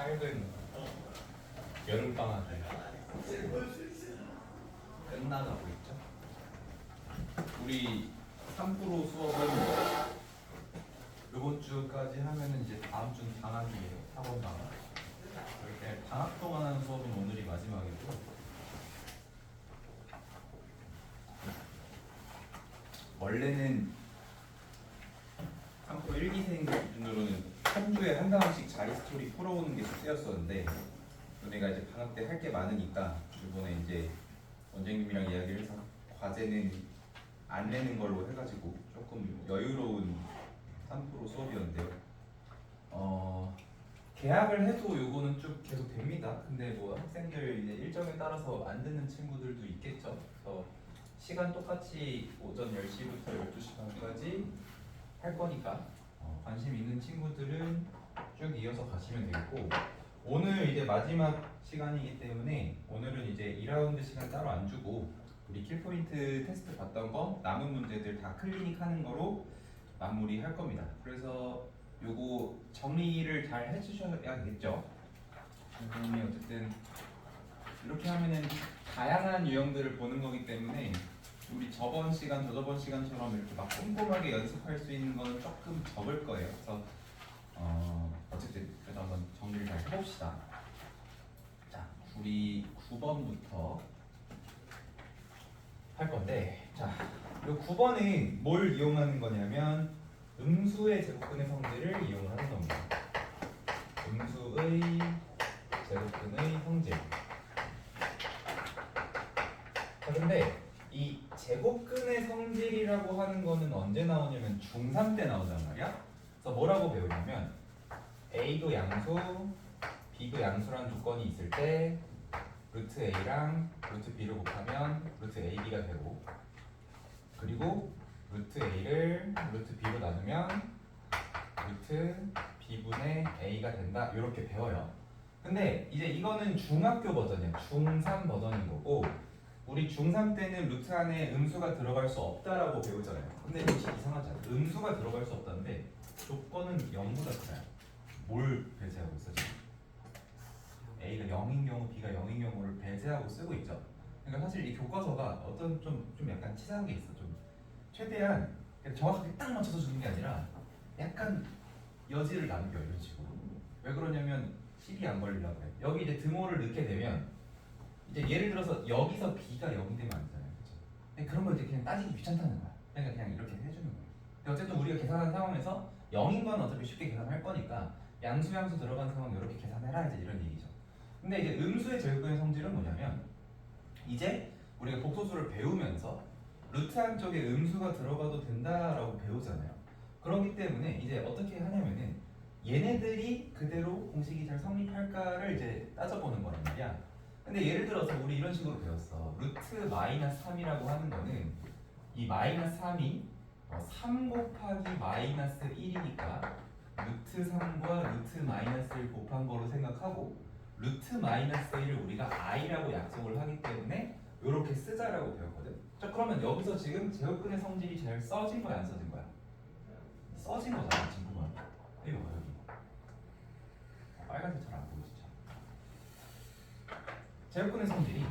최근 여름방학이 끝나가고 있죠. 우리 3프로 수업은 이번 주까지 하면은 이제 다음 주는 방학이에요. 학원 방학. 이렇게 방학 동안 하는 수업은 오늘이 마지막이고, 원래는 3프로 1기생 기준으로는 한 주에 한 강씩 자리 스토리 풀어오는 게 숙제였었는데, 너네가 이제 방학 때 할 게 많으니까 이번에 이제 원장님이랑 이야기를 해서 과제는 안 내는 걸로 해가지고 조금 여유로운 3프로 수업이었는데요. 계약을 해도 요거는 쭉 계속 됩니다. 근데 뭐 학생들 이제 일정에 따라서 안 듣는 친구들도 있겠죠. 그래서 시간 똑같이 오전 10시부터 12시 반까지 할 거니까 관심 있는 친구들은 쭉 이어서 가시면 되겠고, 오늘 이제 마지막 시간이기 때문에 오늘은 이제 2라운드 시간 따로 안 주고 우리 킬포인트 테스트 봤던 거 남은 문제들 다 클리닉 하는 거로 마무리 할 겁니다. 그래서 요거 정리를 잘 해주셔야겠죠. 선생님이 어쨌든 이렇게 하면은 다양한 유형들을 보는 거기 때문에 우리 저번 시간, 저저번 시간처럼 이렇게 막 꼼꼼하게 연습할 수 있는 거는 조금 적을 거예요. 그래서 어쨌든 그래도 한번 정리를 잘 해봅시다. 자, 우리 9번부터 할 건데, 자, 이 9번은 뭘 이용하는 거냐면 음수의 제곱근의 성질을 이용을 하는 겁니다. 음수의 제곱근의 성질. 자, 근데 이 제곱근의 성질이라고 하는 거는 언제 나오냐면 중3 때 나오단 말이야. 그래서 뭐라고 배우냐면 A도 양수, B도 양수라는 조건이 있을 때 루트 A랑 루트 B를 곱하면 루트 AB가 되고, 그리고 루트 A를 루트 B로 나누면 루트 B분의 A가 된다, 이렇게 배워요. 근데 이제 이거는 중학교 버전이야. 중3 버전인 거고, 우리 중3 때는 루트 안에 음수가 들어갈 수 없다라고 배우잖아요. 근데 혹시 이상하지 않아요? 음수가 들어갈 수 없다는데 조건은 0보다 커요. 뭘 배제하고 있어 지금? A가 0인 경우, B가 0인 경우를 배제하고 쓰고 있죠. 그러니까 사실 이 교과서가 어떤 좀 약간 치사한 게 있어. 좀 최대한 정확하게 딱 맞춰서 주는 게 아니라 약간 여지를 남겨, 이런 식으로. 왜 그러냐면 시비 안 걸리려고 그래. 여기 이제 등호를 넣게 되면 이제 예를 들어서 여기서 B가 0이 되면 안 되잖아요. 그렇죠? 그런 걸 이제 그냥 따지기 귀찮다는 거야. 그러니까 그냥 이렇게 해주는 거야. 어쨌든 우리가 계산한 상황에서 0인 건 어차피 쉽게 계산할 거니까 양수 들어간 상황 이렇게 계산해라, 이제 이런 얘기죠. 근데 이제 음수의 제곱근의 성질은 뭐냐면, 이제 우리가 복소수를 배우면서 루트 한쪽에 음수가 들어가도 된다라고 배우잖아요. 그렇기 때문에 이제 어떻게 하냐면은 얘네들이 그대로 공식이 잘 성립할까를 이제 따져보는 거란 말이야. 근데 예를 들어서 우리 이런 식으로 배웠어. 루트 마이너스 3이라고 하는 거는 이 마이너스 3이 3 곱하기 마이너스 1이니까 루트 3과 루트 마이너스 1 곱한 거로 생각하고, 루트 마이너스 1을 우리가 i라고 약속을 하기 때문에 이렇게 쓰자라고 배웠거든. 자, 그러면 여기서 지금 제곱근의 성질이 제일 써진 거야, 안 써진 거야? 써진 거잖아, 친구가. 이거 봐, 여기. 빨간색 잘 안 보이지? 제곱근의 성질이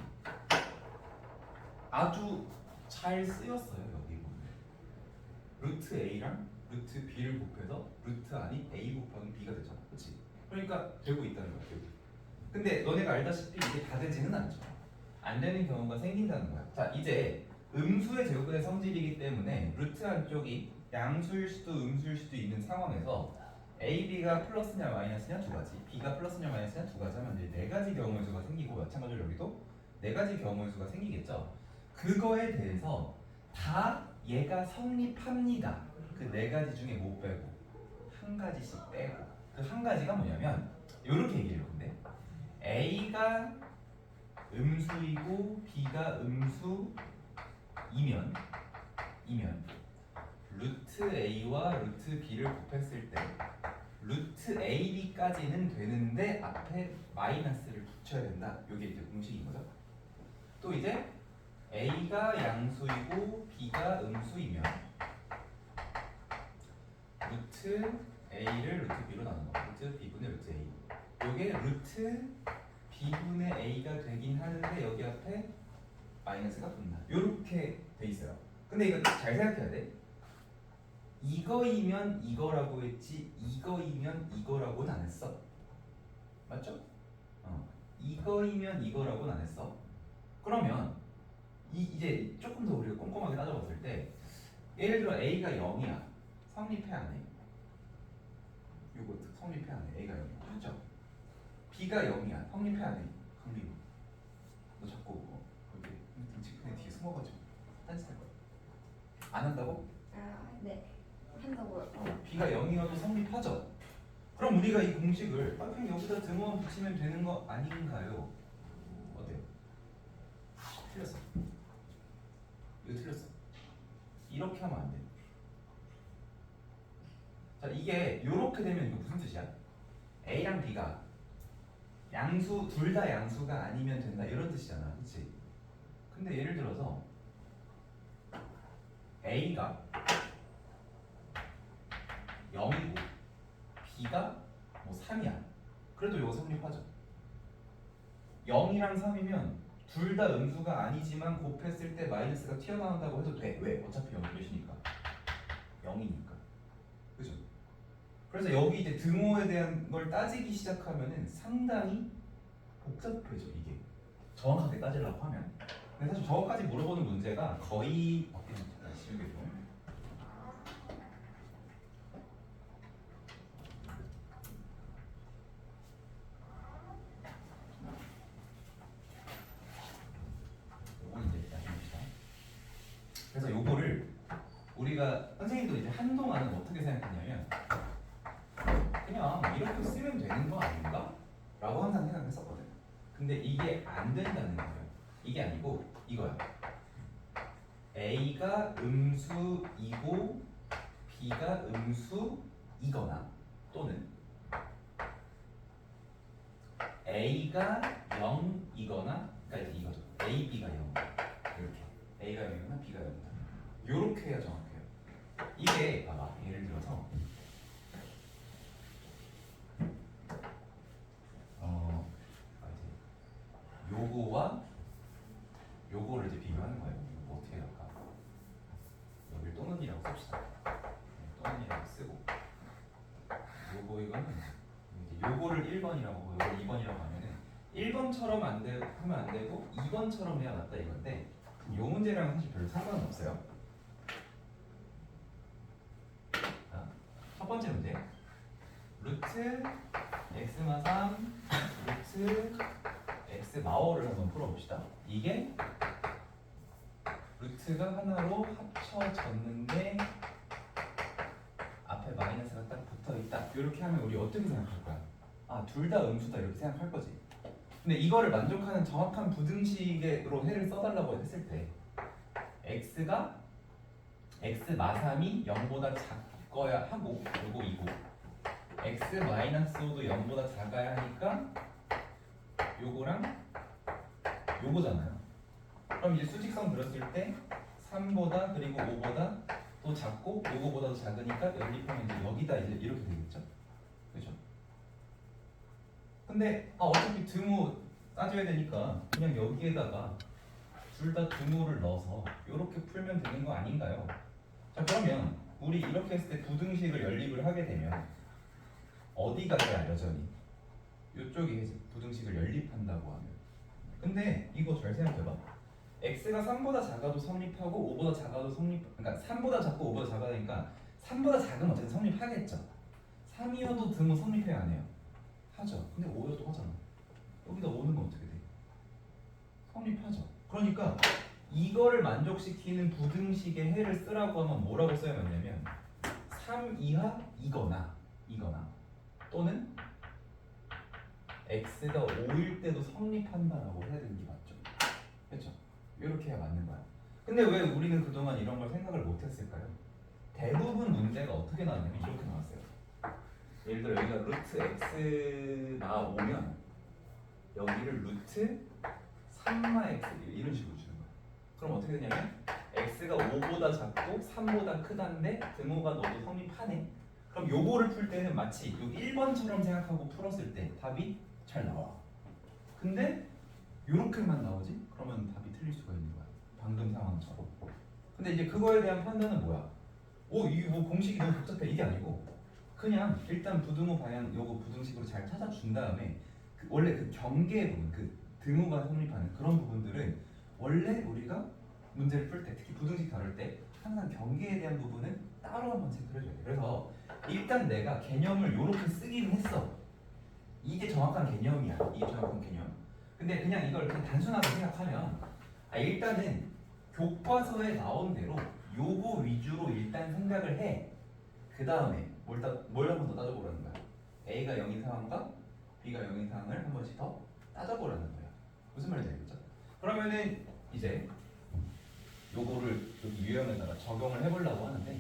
아주 잘 쓰였어요. 여기 보면 루트 A랑 루트 B를 곱해서 루트 안이 A 곱하기 B가 되잖아, 그렇지? 그러니까 되고 있다는 거야, 되고. 근데 너네가 알다시피 이게 다 되지는 않죠. 안 되는 경우가 생긴다는 거야. 자, 이제 음수의 제곱근의 성질이기 때문에 루트 한쪽이 양수일 수도 음수일 수도 있는 상황에서 A, B가 플러스냐 마이너스냐 두 가지, B가 플러스냐 마이너스냐 두 가지 하면 이제 네 가지 경우의 수가 생기고, 마찬가지로 여기도 네 가지 경우의 수가 생기겠죠. 그거에 대해서 다 얘가 성립합니다. 그 네 가지 중에 못 빼고 한 가지씩 빼고, 그 한 가지가 뭐냐면 이렇게 얘기해요. 근데 A가 음수이고 B가 음수이면 루트 A와 루트 B를 곱했을 때 루트 AB까지는 되는데 앞에 마이너스를 붙여야 된다. 이게 이제 공식인 거죠. 또 이제 A가 양수이고 B가 음수이면 루트 A를 루트 B로 나눈 거. 루트 B분의 루트 A. 요게 루트 b분의 a가 되긴 하는데 여기 앞에 마이너스가 붙는다. 요렇게 돼 있어요. 근데 이거 잘 생각해야 돼. 이거이면 이거라고 했지 이거이면 이거라고는 안 했어. 맞죠? 이거이면 이거라고는 안 했어. 그러면 이제 조금 더 우리가 꼼꼼하게 따져봤을 때 예를 들어 a가 0이야. 성립해 안 해? 요거 성립해 안 해? a가 0이야. 하죠? b가 0이야. 성립해 안 해? 성립. 너 자꾸 여기 등치크네 뒤에 숨어가지고 딴짓할 거야. 안 한다고? 아, 네. 한다고요. b가 0이어도 성립하죠? 그럼 우리가 이 공식을 그냥 여기다 등호만 붙이면 되는 거 아닌가요? 어때요? 틀렸어. 이거 틀렸어. 이렇게 하면 안 돼. 자, 이게 요렇게 되면 이거 무슨 뜻이야? A랑 B가 양수 둘 다 양수가 아니면 된다 이런 뜻이잖아, 그렇지? 근데 예를 들어서 A가 0이고 B가 뭐 3이야. 그래도 이거 성립하죠. 0이랑 3이면 둘 다 음수가 아니지만 곱했을 때 마이너스가 튀어나온다고 해도 돼. 왜? 어차피 0이 몇이니까? 0이니까. 그죠? 그래서 여기 이제 등호에 대한 걸 따지기 시작하면은 상당히 복잡해져 이게. 정확하게 따지려고 하면. 근데 사실 저거까지 물어보는 문제가 거의 잠깐 지우개 좀. 요건 이제 일단 해봅시다. 그래서 요거를 우리가 선생님도 이제 한동안은 어떻게 생각했냐면 그냥 이렇게 쓰면 되는 거 아닌가? 라고 항상 생각했었거든. 근데 이게 안 된다는 거예요. 이게 아니고 이거야. A가 음수이고 B가 음수이거나 또는 A가 0이거나 그러니까 이제 이거죠. A, B가 0 이렇게 A가 0이거나 B가 0이거나 이렇게 해야 정확해요. 이게 봐봐. 예를 들어서 요거와 요거를 이제 비교하는 거예요. 이거 어떻게 할까? 여기를 또는이라고 씁시다. 또는이라고 쓰고 요거 이거는 이제 요거를 1번이라고 하고 요걸 2번이라고 하면은 1번처럼 하면 안 되고 2번처럼 해야 맞다 이건데 요 문제랑 사실 별로 상관은 없어요. 자, 첫 번째 문제 루트 x마 3 루트 x 마오를 한번 풀어봅시다. 이게 루트가 하나로 합쳐졌는데 앞에 마이너스가 딱 붙어있다. 이렇게 하면 우리 어떻게 생각할 거야? 아, 둘 다 음수다 이렇게 생각할 거지. 근데 이거를 만족하는 정확한 부등식으로 해를 써달라고 했을 때 x가 x 마삼이 0보다 작거야 하고 요거 2고 x 마이너스 5도 0보다 작아야 하니까 요거랑 요거잖아요. 그럼 이제 수직선 그렸을 때 3보다 그리고 5보다 더 작고 요거보다 더 작으니까 연립하면 이제 여기다 이제 이렇게 되겠죠? 그죠? 근데 어차피 등호 따져야 되니까 그냥 여기에다가 둘 다 등호를 넣어서 이렇게 풀면 되는 거 아닌가요? 자, 그러면 우리 이렇게 했을 때 부등식을 연립을 하게 되면 어디가 돼야 여전히 이쪽에 부등식을 연립한다고 하면 근데 이거 잘 생각해봐. x가 3보다 작아도 성립하고 5보다 작아도 그러니까 3보다 작고 5보다 작아니까 3보다 작으면 어쨌든 성립하겠죠. 3이어도 등호 성립해야 안 해요? 하죠. 근데 5여도 하잖아. 여기다 5는 어떻게 돼? 성립하죠. 그러니까 이거를 만족시키는 부등식의 해를 쓰라고 하면 뭐라고 써야 맞냐면 3 이하 이거나 또는 x가 5일 때도 성립한다라고 해야 되는 게 맞죠. 그렇죠? 이렇게 해야 맞는 거야. 근데 왜 우리는 그동안 이런 걸 생각을 못 했을까요? 대부분 문제가 어떻게 나왔냐면 이렇게 나왔어요. 예를 들어 여기가 루트 x가 5면 여기를 루트 3마 x 이런 식으로 주는 거야. 그럼 어떻게 되냐면 x가 5보다 작고 3보다 크다는데 등호가 너도 성립하네. 그럼 그럼 요거를 풀 때는 마치 요 1번처럼 생각하고 풀었을 때 답이 잘 나와. 근데 요렇게만 나오지? 그러면 답이 틀릴 수가 있는 거야. 방금 상황처럼. 근데 이제 그거에 대한 판단은 뭐야? 이게 뭐 공식이 너무 복잡해 이게 아니고 그냥 일단 부등호 방향 요거 부등식으로 잘 찾아준 다음에 원래 그 경계 부분 그 등호가 성립하는 그런 부분들은 원래 우리가 문제를 풀 때 특히 부등식 다룰 때 항상 경계에 대한 부분은 따로 한번 체크를 해줘야 돼. 그래서 일단 내가 개념을 요렇게 쓰기는 했어. 이게 정확한 개념이야. 이게 정확한 개념. 근데 그냥 이걸 그냥 단순하게 생각하면 일단은 교과서에 나온 대로 요거 위주로 일단 생각을 해. 그 다음에 뭘 한 번 더 따져보라는 거야. A가 0인 상황과 B가 0인 상황을 한 번씩 더 따져보라는 거야. 무슨 말인지 알겠죠? 그러면은 이제 요거를 여기 유형에다가 적용을 해보려고 하는데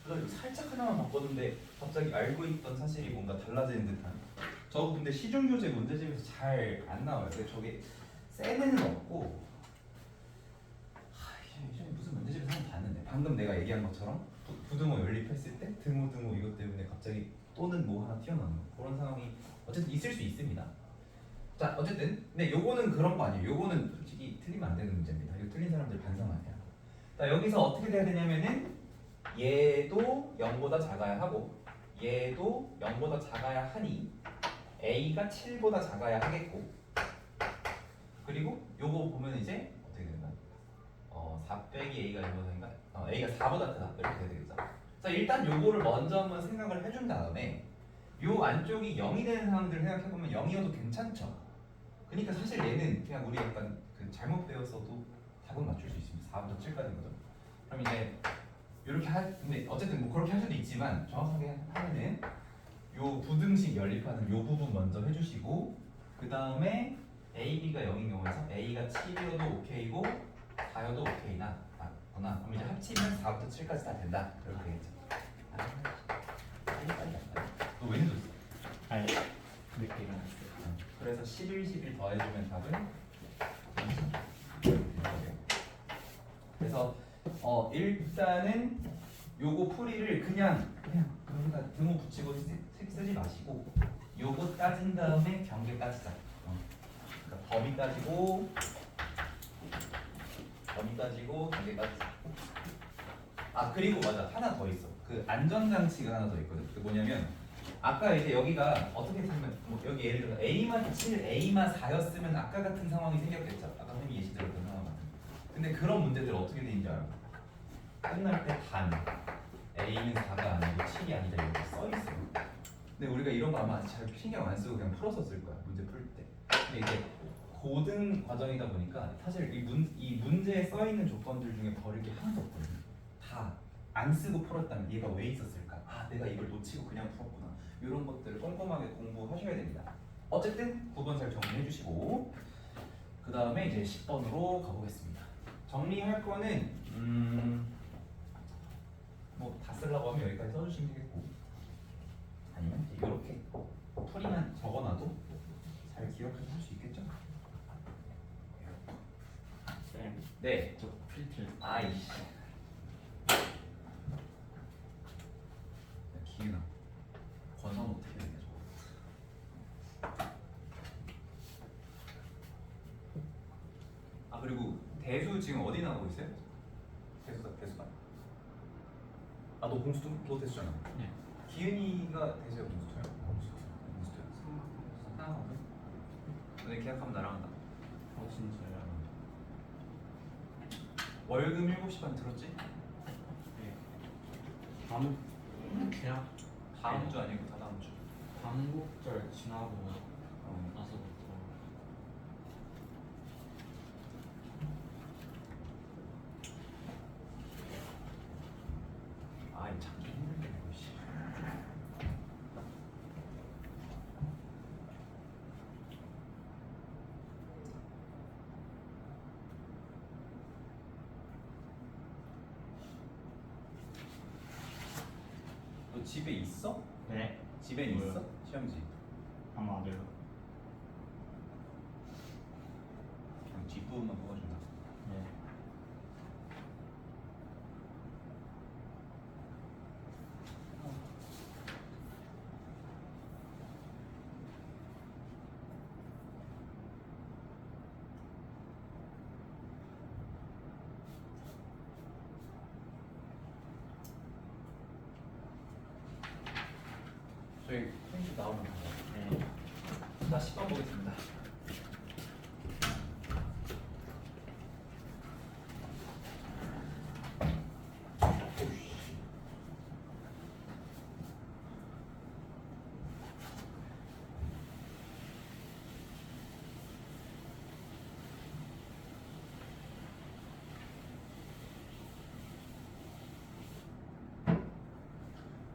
그래서 살짝 하나만 바꿨는데 갑자기 알고 있던 사실이 뭔가 달라지는 듯한 저 근데 시중교재 문제집에서 잘 안 나와요. 근데 저게 쌤에는 없고 예전에 무슨 문제집에서 한번 봤는데 방금 내가 얘기한 것처럼 부등호 연립했을 때 등호 이것 때문에 갑자기 또는 뭐 하나 튀어나오는 거 그런 상황이 어쨌든 있을 수 있습니다. 자 어쨌든 근데 요거는 그런 거 아니에요. 요거는 솔직히 틀리면 안 되는 문제입니다. 이거 틀린 사람들 반성하세요. 자 여기서 어떻게 돼야 되냐면은 얘도 0보다 작아야 하고 얘도 0보다 작아야 하니 A가 7보다 작아야 하겠고 그리고 요거 보면 이제 어떻게 되나 4 빼기 A가 1보다인가 A가 4보다 크다 이렇게 돼야 되겠죠. 자 일단 요거를 먼저 한번 생각을 해준 다음에 요 안쪽이 0이 되는 상황들을 생각해보면 0이어도 괜찮죠. 그러니까 사실 얘는 그냥 우리 약간 그 잘못 배웠어도 답은 맞출 수 있습니다. 4부터 7까지인 거죠. 그럼 이제 이렇게 근데 어쨌든 뭐 그렇게 할 수도 있지만 정확하게 하면은 요 부등식 연립하는 요 부분 먼저 해주시고 그 다음에 A, B가 0인 경우에서 A가 7이어도 오케이고 4여도 오케이나 맞구나. 그럼 이제 합치면 4부터 7까지 다 된다. 이렇게 되겠죠. 빨리 너왜 늦었어? 늦게 일어났어요. 그래서 11, 11 더해주면 답은 그래서 일단은 요거 풀이를 그냥 여기다 등호 붙이고 쓰지 마시고 요거 따진 다음에 경계 따지자. 그러니까 범위 따지고 경계 따지고. 그리고 맞아 하나 더 있어. 그 안전장치가 하나 더 있거든. 그 뭐냐면 아까 이제 여기가 어떻게 쓰면 여기 예를 들어 A만 7, A만 4였으면 아까 같은 상황이 생겼겠죠. 아까 선생님이 예시 들었던 상황 같은. 근데 그런 문제들 어떻게 되는지 알아? 끝날 때 단 A는 4가 아니고 7이 아니다 이렇게 써 있어요. 근데 우리가 이런 거 아마 잘 신경 안 쓰고 그냥 풀었었을 거야 문제 풀 때. 근데 이게 고등 과정이다 보니까 사실 이 문제에 써 있는 조건들 중에 버릴 게 하나도 없거든요. 다 안 쓰고 풀었다면 얘가 왜 있었을까? 내가 이걸 놓치고 그냥 풀었구나. 이런 것들을 꼼꼼하게 공부하셔야 됩니다. 어쨌든 9번 잘 정리해 주시고 그 다음에 이제 10번으로 가보겠습니다. 정리할 거는 뭐 다 쓰려고 하면 여기까지 써주시면 되겠고 아니면 이렇게 풀이만 적어놔도 잘 기억해서 할 수 있겠죠? 쌤, 네. 저 필트. 아이씨. 기은아, 권선 어떻게 해야 되냐 저거. 그리고 대수 지금 어디 나가고 있어요? 대수가. 너 공수도 너 대수잖아. 네. 기은이가 대수야 공수토야? 공수토야. 하나거든. 너네 계약하면 나랑 한다. 진짜요? 월급 7시 반 들었지? 네. 다음 계약 다음 주 아니고 다다음 주. 광복절 지나고 나서부터 이 참기 힘들게 이거 씨. 너 집에 있어? 네. 집에 뭐요? 있어? 시험지. 아마 네. 그냥 뒷부분만 뽑아준다. 네. 저희 편집 나오면 가요. 네. 자 10번 보겠습니다.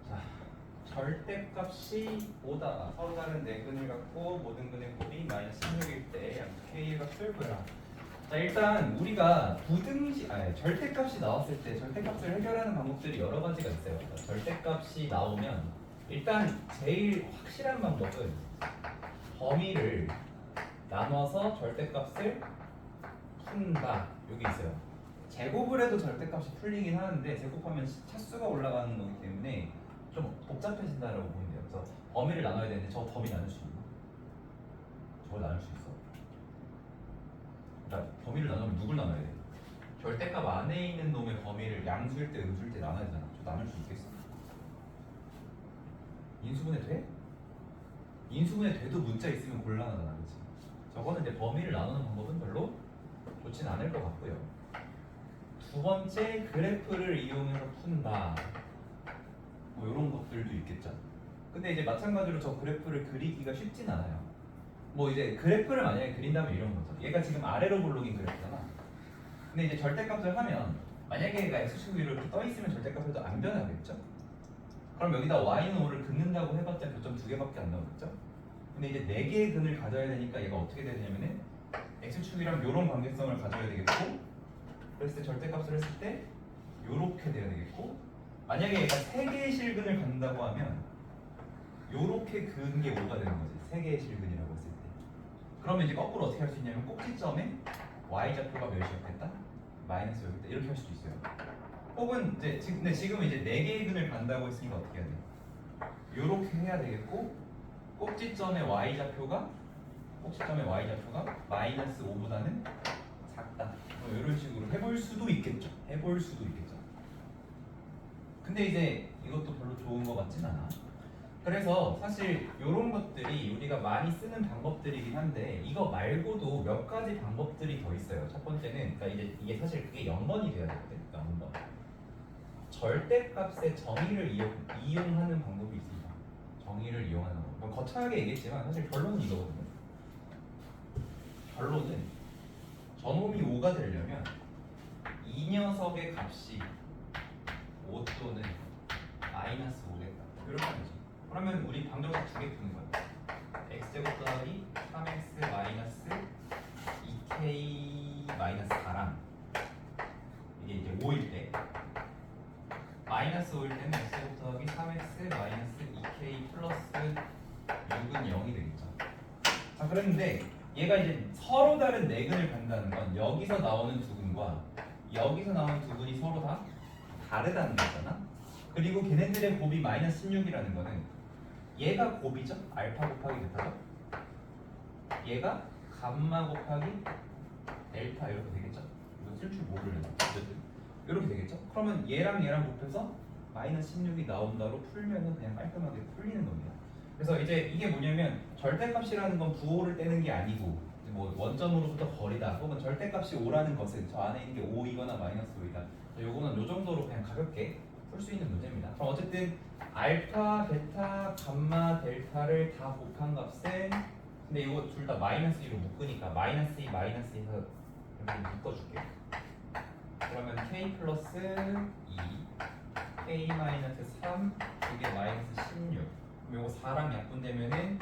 자, 절대값이 5다. 서로 다른 네 근을 갖고 모든 근의 곱이 마이너스 16일 때 양수 K가 풀고요. 자, 일단 우리가 절대값이 나왔을 때 절대값을 해결하는 방법들이 여러 가지가 있어요. 자, 절대값이 나오면 일단 제일 확실한 방법은 범위를 나눠서 절대값을 푼다. 여기 있어요. 제곱을 해도 절대값이 풀리긴 하는데 제곱하면 차수가 올라가는 거기 때문에 좀 복잡해진다라고 보면 돼요. 그래서 범위를 나눠야 되는데 저 범위 나눌 수 있나? 저걸 나눌 수 있어. 그러니까 범위를 나누면 누굴 나눠야 돼? 절대값 안에 있는 놈의 범위를 양수일 때 음수일 때 나눠야 되잖아. 저 나눌 수 있겠어? 인수분해 돼? 인수분해 돼도 문자 있으면 곤란하잖아, 그렇지? 저거는 이제 범위를 나누는 방법은 별로 좋진 않을 것 같고요. 두 번째, 그래프를 이용해서 푼다. 뭐 이런 것들도 있겠죠. 근데 이제 마찬가지로 저 그래프를 그리기가 쉽진 않아요. 뭐 이제 그래프를 만약에 그린다면 이런 거죠. 얘가 지금 아래로 볼록인 그래프잖아. 근데 이제 절대값을 하면 만약에 얘가 x축 위로 이렇게 떠 있으면 절대값도 안 변하겠죠. 그럼 여기다 y는 5를 긋는다고 해봤자 교점 2개밖에 안 나오겠죠. 근데 이제 4개의 근을 가져야 되니까 얘가 어떻게 되냐면은 x축이랑 이런 관계성을 가져야 되겠고, 그랬을 때 절대값을 했을 때 요렇게 돼야 되겠고, 만약에 얘가 3개의 실근을 갖는다고 하면 요렇게 근 게 5가 되는 거지. 3개의 실근이라고 했을 때. 그러면 이제 거꾸로 어떻게 할 수 있냐면 꼭지점에 y좌표가 몇이었겠다? 마이너스 여기다 이렇게 할 수도 있어요. 혹은 이제 근데 지금은 이제 4개의 근을 간다고 했으니까 어떻게 해야 돼? 요렇게 해야 되겠고, 꼭지점의 y좌표가 마이너스 5보다는 작다. 뭐 이런 식으로 해볼 수도 있겠죠. 근데 이제 이것도 별로 좋은 것 같진 않아. 그래서 사실 이런 것들이 우리가 많이 쓰는 방법들이긴 한데 이거 말고도 몇 가지 방법들이 더 있어요. 첫 번째는 그러니까 이게 사실 그게 0번이 돼야 되거든. 0번. 절대값의 정의를 이용하는 방법이 있습니다. 정의를 이용하는 방법. 뭐 거창하게 얘기했지만 사실 결론은 이거거든요. 결론은 저놈이 5가 되려면 이 녀석의 값이 5 또는 마이너스 5겠다. 이렇게 하는 거지. 그러면 우리 방정식 2개 푸는 거야. x제곱 더하기 3x 마이너스 2k 마이너스 4랑 이게 이제 5일 때 마이너스 5일 때는 x제곱 더하기 3x 마이너스 2k 플러스 6은 0이 되겠죠. 자, 그런데 얘가 이제 서로 다른 네 근을 간다는 건 여기서 나오는 두 근과 여기서 나오는 두 근이 서로 다 다르다는 거잖아. 그리고 걔네들의 곱이 마이너스 16이라는 거는 얘가 곱이죠. 알파 곱하기 베타죠. 얘가 감마 곱하기 델타 이렇게 되겠죠. 이거 쓸 줄 모르려나. 어쨌든 이렇게 되겠죠. 그러면 얘랑 곱해서 마이너스 16이 나온다로 풀면은 그냥 깔끔하게 풀리는 겁니다. 그래서 이제 이게 뭐냐면 절대값이라는 건 부호를 떼는 게 아니고 뭐 원점으로부터 거리다 혹은 절대값이 5라는 것은 저 안에 있는 게 5이거나 마이너스 5이다. 요거는 요 정도로 그냥 가볍게 풀 수 있는 문제입니다. 그럼 어쨌든 알파, 베타, 감마, 델타를 다 곱한 값은 근데 이거 둘 다 마이너스 2로 묶으니까 마이너스 2, 마이너스 2에서 이렇게 묶어줄게요. 그러면 k 플러스 2, k 마이너스 3, 이게 마이너스 16. 그럼 이거 4랑 약분되면은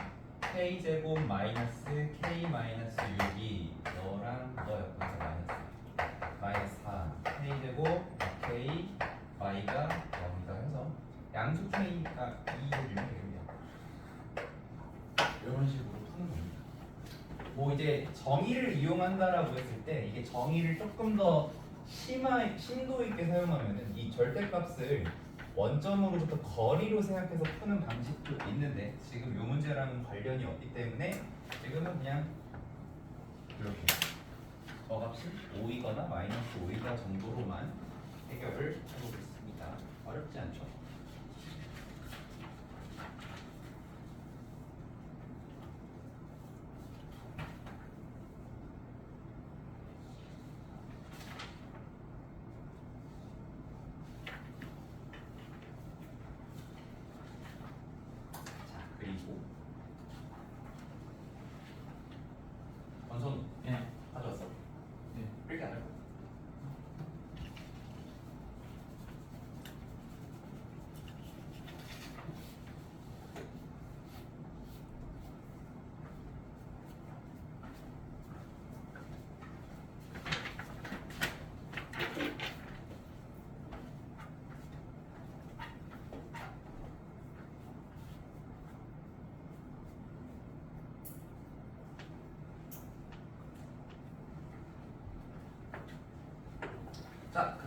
k 제곱 마이너스 k 마이너스 6이 너랑 너 약분해서 마이너스 4, k 제곱 k y가 0이다 해서 양수 k가 2 해주면 되겠네요. 이런 식으로 푸는 겁니다. 뭐 이제 정의를 이용한다라고 했을 때 이게 정의를 조금 더 심도 있게 사용하면은 이 절대값을 원점으로부터 거리로 생각해서 푸는 방식도 있는데 지금 이 문제랑은 관련이 없기 때문에 지금은 그냥 이렇게 저 값이 5이거나 마이너스 5이다 정도로만 해결을 해보겠습니다. 어렵지 않죠?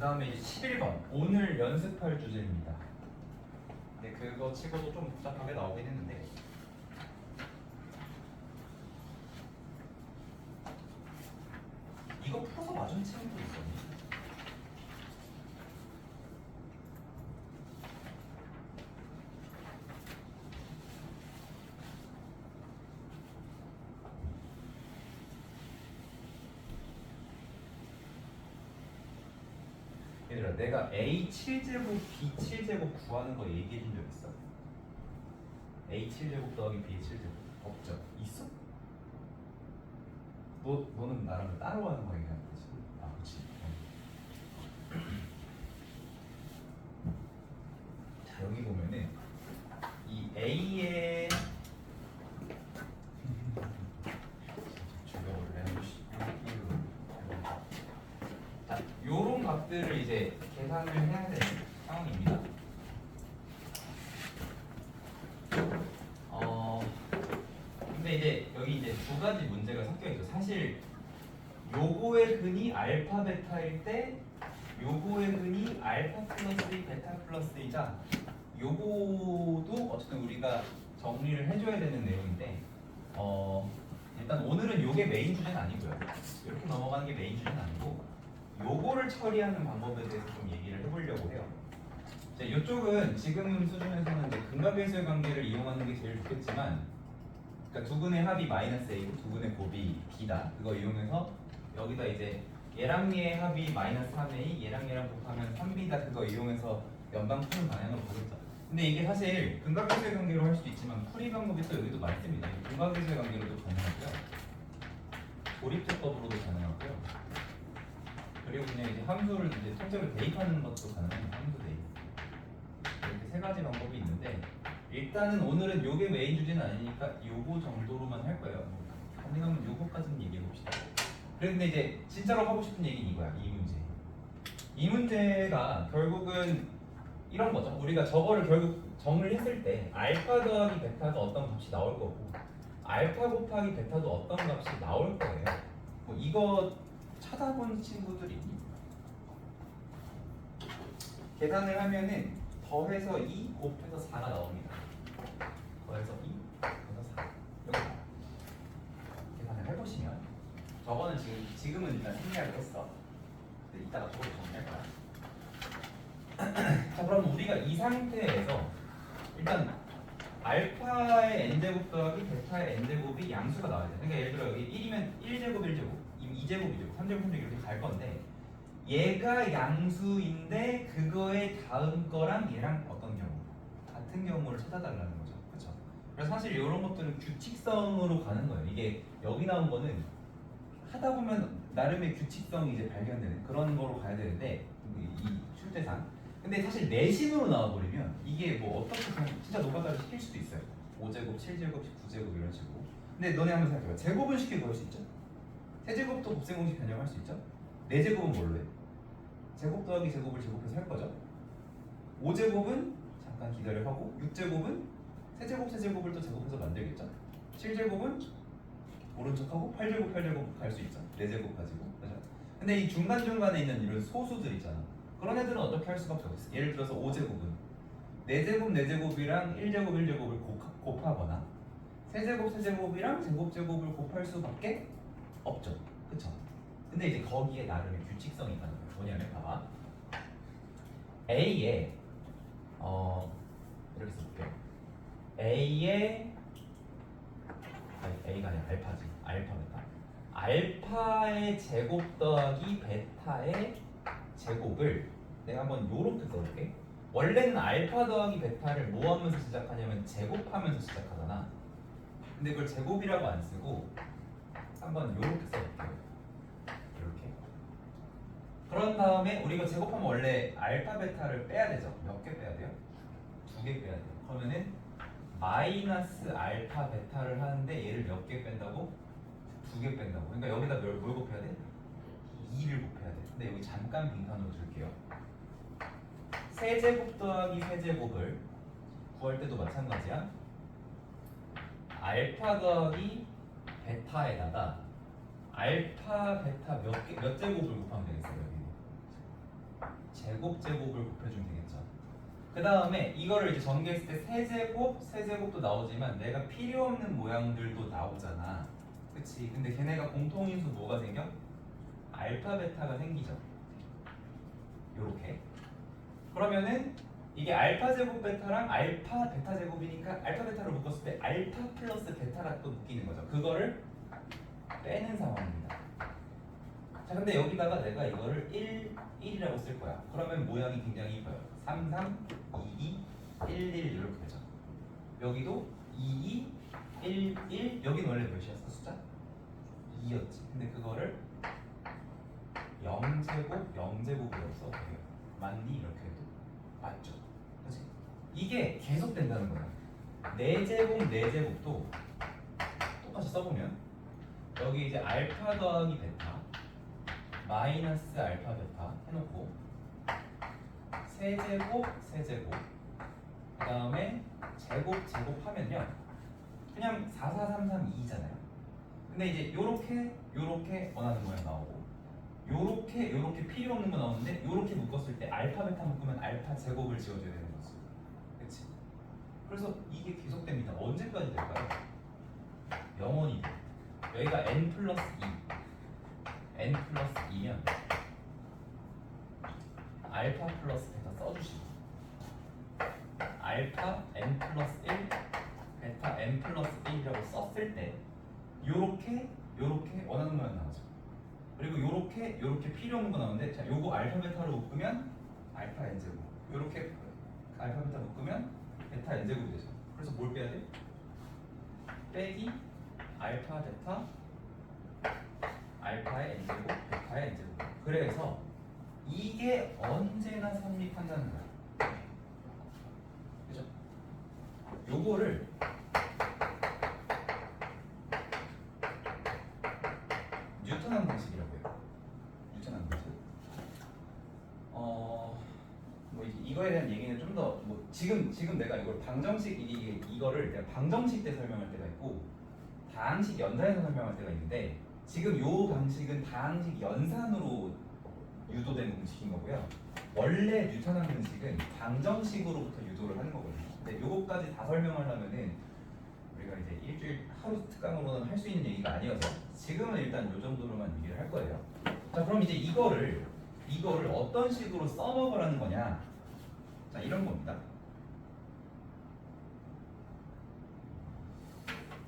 다음에 이제 11번 오늘 연습할 주제입니다. 근데 그거 치고도 좀 복잡하게 나오긴 했는데 이거 풀어서 맞은 친구도 있었니? 얘들아 내가 A7제곱 B7제곱 구하는 거 얘기해 준 적 있어? A7제곱 더하기 B7제곱 없죠? 있어? 너는 나랑 따로 하는 거 얘기하는 거지? 아 그치 자 여기 보면은 이 A의 자, 요런 값들을 이제 계산을 해야 되는 상황입니다. 근데 이제 여기 이제 두 가지 문제가 섞여 있죠. 사실 요거의 근이 알파 베타일 때 요거의 근이 알파 플러스 1 베타 플러스 1이자 요거도 어쨌든 우리가 정리를 해줘야 되는 내용인데 일단 오늘은 요게 메인 주제는 아니고요. 이렇게 넘어가는 게 메인 주제는 아니고 요거를 처리하는 방법에 대해서 좀 얘기를 해보려고 해요. 자, 이쪽은 지금 수준에서는 이제 근각계수의 관계를 이용하는 게 제일 좋겠지만, 그러니까 두 근의 합이 마이너스 A고 두 근의 곱이 B다. 그거 이용해서 여기다 이제 얘랑 얘의 합이 마이너스 3A, 얘랑 얘랑 곱하면 3B다. 그거 이용해서 연방 푸는 방향으로 가겠죠. 근데 이게 사실 근각계수의 관계로 할 수도 있지만 풀이 방법이 또 여기도 많습니다. 근각계수의 관계로도 가능하고요. 고립제법으로도 가능하고요. 그리고 그냥 이제 함수를 이제 통째로 대입하는 것도 가능해요. 함수 대입. 이렇게 세 가지 방법이 있는데 일단은 오늘은 요게 메인 주제는 아니니까 요거 정도로만 할 거예요. 가능하면 요거까지는 얘기해 봅시다. 그런데 이제 진짜로 하고 싶은 얘기는 이거야. 이 문제. 이 문제가 결국은 이런 거죠. 우리가 저거를 결국 정을 했을 때 알파 더하기 베타가 어떤 값이 나올 거고 알파 곱하기 베타도 어떤 값이 나올 거예요. 뭐 이거 찾아본 친구들 있니? 계산을 하면은 더해서 2 곱해서 4가 나옵니다. 더해서 2 곱해서 4 여기 계산을 해보시면 저거는 지금은 일단 생략을 했어. 근데 이따가 저걸 정리할 거야. 자 그럼 우리가 이 상태에서 일단 알파의 n제곱 더하기 베타의 n제곱이 양수가 나와야 돼. 그러니까 예를 들어 여기 1이면 1제곱 1제곱 2제곱 2제곱 3제곱 3제곱 이렇게 갈 건데 얘가 양수인데 그거의 다음 거랑 얘랑 어떤 경우 같은 경우를 찾아달라는 거죠. 그렇죠? 그래서 사실 이런 것들은 규칙성으로 가는 거예요. 이게 여기 나온 거는 하다 보면 나름의 규칙성이 이제 발견되는 그런 거로 가야 되는데 이 출제상 근데 사실 내심으로 나와버리면 이게 뭐 어떻게 그냥 진짜 노가다를 시킬 수도 있어요. 5제곱, 7제곱, 9제곱 이런 식으로. 근데 너네 한번 생각해봐. 제곱은 쉽게 구할 수 있죠? 세제곱도 곱셈 공식 변형할 수 있죠? 4제곱은 뭘로 해? 제곱 더하기 제곱을 제곱해서 할 거죠? 5제곱은 잠깐 기다려하고 6제곱은 세제곱 세제곱을 또 제곱해서 만들겠죠? 7제곱은 오른쪽하고 8제곱 8제곱 갈 수 있죠? 4제곱 가지고 그죠? 근데 이 중간중간에 있는 이런 소수들 있잖아. 그런 애들은 어떻게 할 수밖에 없어. 예를 들어서 5제곱은 4제곱 4제곱이랑 1제곱 1제곱을 곱하거나 세제곱 세제곱이랑 제곱 제곱을 곱할 수밖에 없죠. 그쵸? 근데 이제 거기에 나름의 규칙성이 있다는 거예요. 뭐냐면 봐봐. A에 이렇게 써볼게요. A의 A가 아니라 알파지. 알파 베타. 알파의 제곱 더하기 베타의 제곱을 내가 한번 요렇게 써볼게. 원래는 알파 더하기 베타를 뭐 하면서 시작하냐면 제곱하면서 시작하잖아. 근데 이걸 제곱이라고 안 쓰고 한번 요렇게 써볼게요. 이렇게. 그런 다음에 우리가 제곱하면 원래 알파 베타를 빼야 되죠. 몇 개 빼야 돼요? 2개 빼야 돼요. 그러면은 마이너스 알파 베타를 하는데 얘를 몇 개 뺀다고? 2개 뺀다고. 그러니까 여기다 뭘 곱해야 돼? 2를 곱해야 돼. 근데 여기 잠깐 빈칸으로 줄게요. 세제곱 더하기 세제곱을 구할 때도 마찬가지야. 알파 더하기 베타에다가 알파 베타 몇 제곱을 곱하면 되겠어요. 여기 제곱을 곱해주면 되겠죠. 그 다음에 이거를 이제 전개했을 때 세제곱도 나오지만 내가 필요 없는 모양들도 나오잖아. 그치? 근데 걔네가 공통인수 뭐가 생겨? 알파, 베타가 생기죠. 요렇게. 그러면은 이게 알파 제곱 베타랑 알파 베타 제곱이니까 알파 베타를 묶었을 때 알파 플러스 베타가 또 묶이는 거죠. 그거를 빼는 상황입니다. 자, 근데 여기다가 내가 이거를 1이라고 쓸 거야. 그러면 모양이 굉장히 이뻐요. 3, 3, 2, 2, 1, 1 이렇게 되죠. 여기도 2, 2, 1, 1 여긴 원래 몇이었어? 숫자? 2였지. 근데 그거를 0제곱, 0제곱이라고 써도 돼요. 맞니? 이렇게 해도 맞죠. 그치? 이게 계속 된다는 거야. 4제곱, 4제곱도 똑같이 써보면 여기 이제 알파 더하기 베타 마이너스 알파 베타 해놓고 세제곱 세제곱 그 다음에 제곱 하면요 그냥 4, 4, 3, 3, 2잖아요. 근데 이제 요렇게 원하는 모양 나오고 요렇게 필요 없는 거 나오는데 요렇게 묶었을 때 알파 베타 묶으면 알파 제곱을 지워줘야 되는 거지. 그치? 그래서 이게 계속됩니다. 언제까지 될까요? 영원히 돼. 여기가 n 플러스 2 플러스 2면 알파 플러스 베타 써주시고 알파 n 플러스 1 베타 n 플러스 1이라고 썼을 때 요렇게 원하는 모양 나오죠. 그리고 요렇게 필요 없는 거 나오는데 자 요거 알파 베타로 묶으면 알파 n 제곱 요렇게 알파 베타 묶으면 베타 n 제곱이 되죠. 그래서 뭘 빼야 돼? 빼기 알파 베타 알파의 n제곱 베타의 n제곱. 그래서 이게 언제나 성립한다는 거야. 그죠? 요거를 뉴턴한 방식이라고 해요. 뉴턴한 방식. 뭐 이거에 대한 얘기는 좀 더 뭐 지금 내가 이걸 방정식 이거를 내가 방정식 때 설명할 때가 있고 다항식 연산에서 설명할 때가 있는데 지금 요 방식은 다항식 연산으로 유도된 공식인 거고요. 원래 뉴턴한 공식은 방정식으로부터 유도를 하는 거거든요. 근데 요거까지 다 설명을 하면은 우리가 이제 일주일 하루 특강으로는 할 수 있는 얘기가 아니어서 지금은 일단 요 정도로만 얘기를 할 거예요. 자, 그럼 이제 이거를 어떤 식으로 써먹으라는 거냐? 자, 이런 겁니다.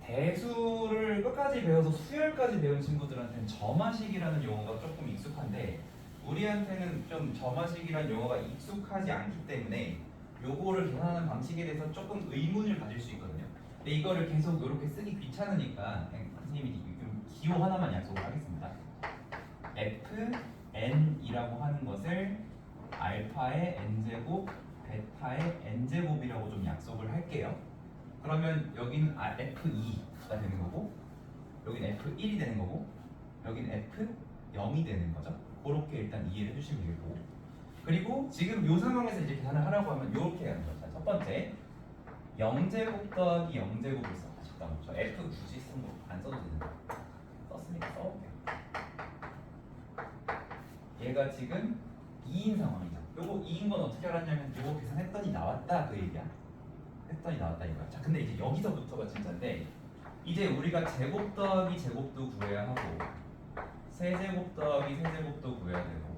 대수를 끝까지 배워서 수열까지 배운 친구들한테는 점화식이라는 용어가 조금 익숙한데 우리한테는 좀 점화식이라는 용어가 익숙하지 않기 때문에 요거를 계산하는 방식에 대해서 조금 의문을 가질 수 있거든요. 근데 이거를 계속 이렇게 쓰기 귀찮으니까 선생님이 좀 기호 하나만 약속을 하겠습니다. fn이라고 하는 것을 알파의 n제곱, 베타의 n제곱이라고 좀 약속을 할게요. 그러면 여기는 F2가 되는 거고 여기는 F1이 되는 거고 여기는 F0이 되는 거죠. 그렇게 일단 이해를 해주시면 되겠고 그리고 지금 이 상황에서 이제 계산을 하라고 하면 이렇게 하는 거죠. 첫 번째 0제곱 더하기 0제곱을 써. 잠깐만 저 F 굳이 쓴 거 안 써도 되는 거 썼으니까 써볼게요. 얘가 지금 2인 상황이죠. 요거 2인 건 어떻게 알았냐면 요거 계산했더니 나왔다 그 얘기야. 했더니 나왔다 이거야. 자, 근데 이제 여기서부터가 진짜인데 이제 우리가 제곱 더하기 제곱도 구해야 하고 세제곱 더하기 세제곱도 구해야 되고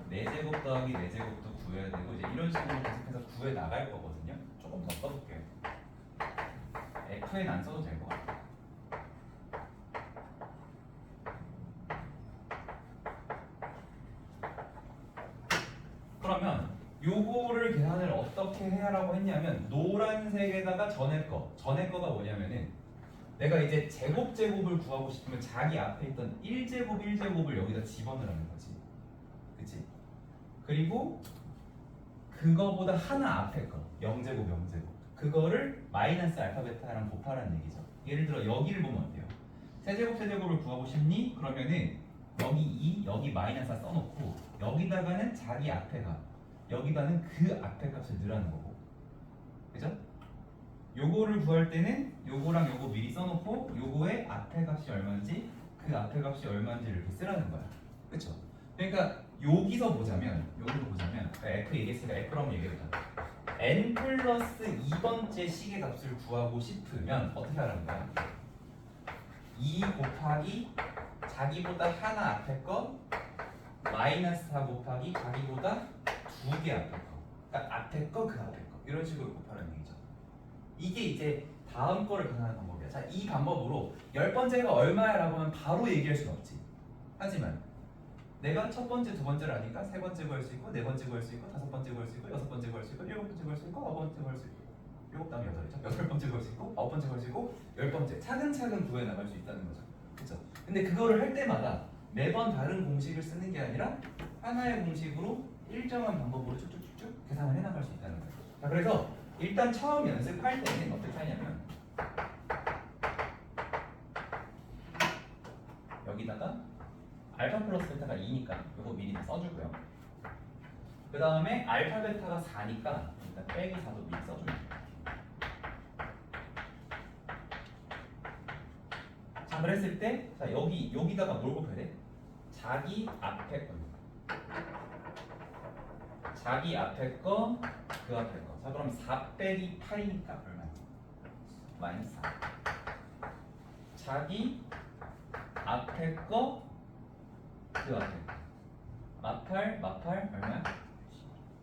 네제곱 더하기 네제곱도 구해야 되고 이제 이런 식으로 계속해서 구해 나갈 거거든요. 조금 더 써볼게요. F는 안 써도 될 것 같아요. 그러면 요거를 계산을 어떻게 해라고 했냐면 노란색에다가 전에 거가 뭐냐면은 내가 이제 제곱을 구하고 싶으면 자기 앞에 있던 1제곱을 여기다 집어넣으라는 거지. 그치? 그리고 그거보다 하나 앞에 거 0제곱 그거를 마이너스 알파 베타랑 곱하라는 얘기죠. 예를 들어 여기를 보면 어때요? 세제곱을 구하고 싶니? 그러면은 여기 2, 여기 마이너스 써놓고 여기다가는 자기 앞에 값 여기다는 그 앞에 값을 넣으라는 거고 그죠? 요거를 구할 때는 요거랑 요거 미리 써놓고 요거의 앞에 값이 얼마인지 그 앞에 값이 얼마인지 이렇게 쓰라는 거야. 그쵸? 그러니까 여기서 보자면 f 얘기했으니까 f로 한번 얘기해보자. n 플러스 2번째 식의 값을 구하고 싶으면 어떻게 하라는 거야? 2 곱하기 자기보다 하나 앞에 거 마이너스 4 곱하기 자기보다 2개 앞에 거. 그러니까 앞에 거 그 앞에 거 이런 식으로 곱하라는 얘기죠. 이게 이제 다음 거를 계산하는 방법이야. 자, 이 방법으로 10번째가 얼마야 라고 하면 바로 얘기할 수는 없지. 하지만 내가 첫 번째, 두 번째를 아니까 세 번째 구할 수 있고, 네 번째 구할 수 있고, 다섯 번째 구할 수 있고, 여섯 번째 구할 수 있고, 일곱 번째 구할 수 있고, 아홉 번째 구할 수 있고, 일곱 다음에 여덟이죠. 여덟 번째 구할 수 있고, 아홉 번째 구할 수 있고, 열 번째 차근차근 구해 나갈 수 있다는 거죠. 그렇죠? 근데 그거를 할 때마다 매번 다른 공식을 쓰는 게 아니라 하나의 공식으로 일정한 방법으로 쭉쭉쭉쭉 계산을 해 나갈 수 있다는 거죠. 자, 그래서 일단 처음 연습할 때는 어떻게 하냐면 여기다가 알파 플러스 베타가 2니까 이거 미리 다 써주고요. 그 다음에 알파 베타가 4니까 일단 빼기 4도 미리 써줍니다. 자, 그랬을 때 자, 여기다가 뭘 곱해야 돼? 자기 앞에 거, 자기 앞에 거, 그 앞에 거. 자, 그럼 4 빼기 8이니까 얼마야? 마이너스 4. 자기 앞에 거, 그 앞에 마팔 얼마야?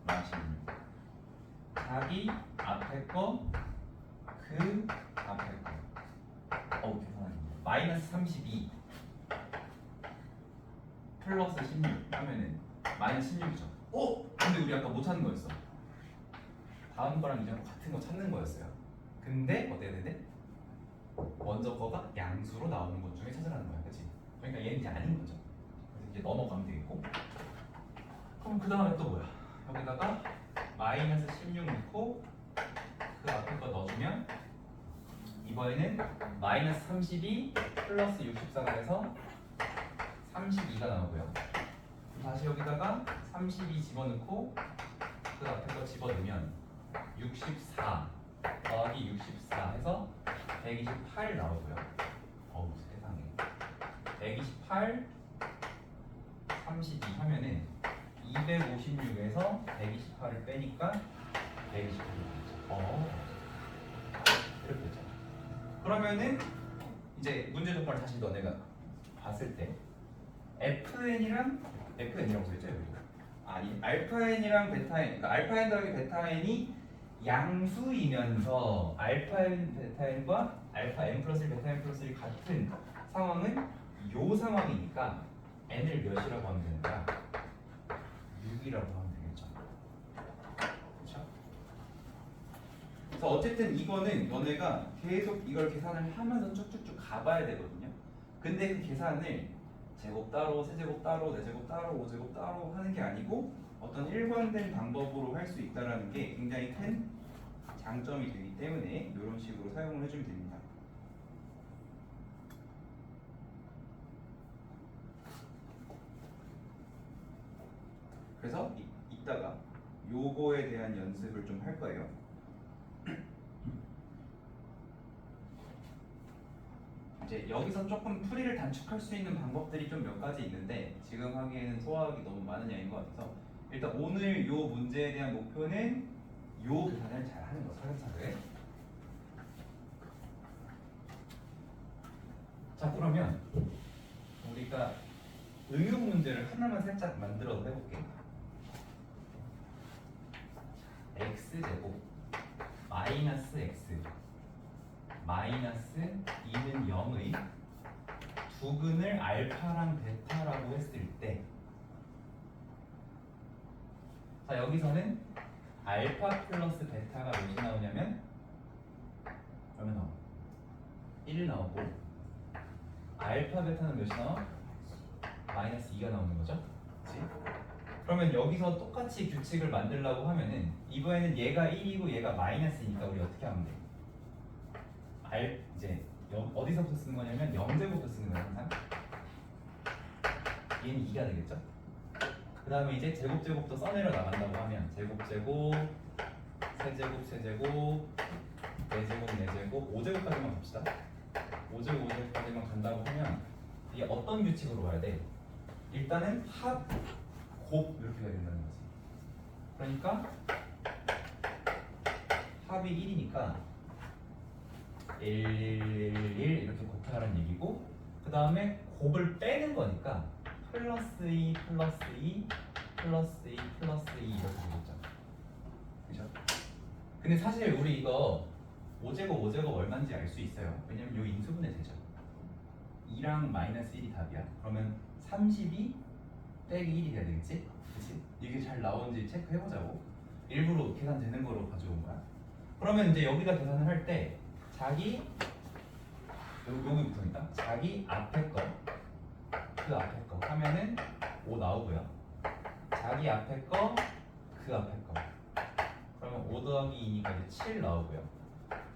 16. 자기 앞에 거 그 앞에 거 계산하기 마이너스 32 플러스 16 하면은 마이너스 16이죠. 근데 우리 아까 못 찾는 거였어. 다음 거랑 이전 거 같은 거 찾는 거였어요. 근데 어떻게 해야 되는데? 먼저 거가 양수로 나오는 것 중에 찾으라는 거야, 그렇지? 그러니까 얘는 이제 아닌 거죠. 이제 넘어가면 되겠고. 그럼 그 다음에 또 뭐야? 여기다가 마이너스 16 넣고 그 앞에 거 넣어주면 이번에는 마이너스 32 플러스 64가 돼서 32가 나오고요. 다시 여기다가 32 집어넣고 그 앞에 거 집어넣으면 64 더하기 64 해서 128 나오고요. 세상에 128 32 하면은 256에서 128을 빼니까 129가 되죠. 이렇게 되죠. 그러면은 이제 문제 조건을 다시 너네가 봤을 때 FN이라고 써있죠 여기. 이 알파 n이랑 베타 n, 그러니까 알파 n 더하기 베타 n이 양수이면서 알파 n 베타 n과 알파 n 플러스 1 베타 n 플러스 1이 같은 상황은 요 상황이니까 n을 몇이라고 하면 되는 거야? 6이라고 하면 되겠죠. 그렇죠? 그래서 어쨌든 이거는 너네가 계속 이걸 계산을 하면서 쭉쭉쭉 가봐야 되거든요. 근데 그 계산을 제곱 따로, 세제곱 따로, 네제곱 따로, 오제곱 따로 하는 게 아니고 어떤 일관된 방법으로 할 수 있다는 게 굉장히 큰 장점이 되기 때문에 이런 식으로 사용을 해주면 됩니다. 그래서 이따가 요거에 대한 연습을 좀 할 거예요. 이제 여기서 조금 풀이를 단축할 수 있는 방법들이 좀 몇 가지 있는데 지금 하기에는 소화하기 너무 많은 양인 것 같아서 일단 오늘 요 문제에 대한 목표는 요 계산을 잘 하는 거 차근차근. 자, 그러면 우리가 응용 문제를 하나만 살짝 만들어서 해볼게요. x제곱 마이너스 x 마이너스 2는 0의 두근을 알파랑 베타라고 했을 때, 자 여기서는 알파 플러스 베타가 몇이 나오냐면 얼마 나와? 1 나오고 알파 베타는 몇이 나와? 마이너스 2가 나오는 거죠. 그치? 그러면 여기서 똑같이 규칙을 만들려고 하면은 이번에는 얘가 1이고 얘가 마이너스니까 우리 어떻게 하면 돼? 이제 어디서부터 쓰는 거냐면 0제곱부터 쓰는 거야 항상. 얘는 2가 되겠죠. 그 다음에 이제 제곱제곱도 써내려 나간다고 하면 제곱제곱, 세제곱, 네제곱, 5제곱까지만 갑시다. 5제곱까지만 간다고 하면 이게 어떤 규칙으로 가야 돼? 일단은 합 곱 이렇게 해야 된다는 거지. 그러니까 합이 1이니까 1 이렇게 곱하라는 얘기고, 그 다음에 곱을 빼는 거니까 플러스 2 플러스 2 플러스 2 플러스 2 이렇게 되겠죠. 그죠? 근데 사실 우리 이거 5제곱 5제곱 얼마인지 알 수 있어요. 왜냐면 이 인수분해 되죠. 2랑 마이너스 1이 답이야. 그러면 32 빼기 1이 돼야 되겠지? 그치? 이게 잘 나오는지 체크해보자고. 일부러 계산되는 거로 가져온 거야. 그러면 이제 여기다 계산을 할 때 자기 여기 붙으니까 자기 앞에 거 그 앞에 거 하면은 5 나오고요. 자기 앞에 거 그 앞에 거 그러면 5 더하기 2니까 이제 7 나오고요.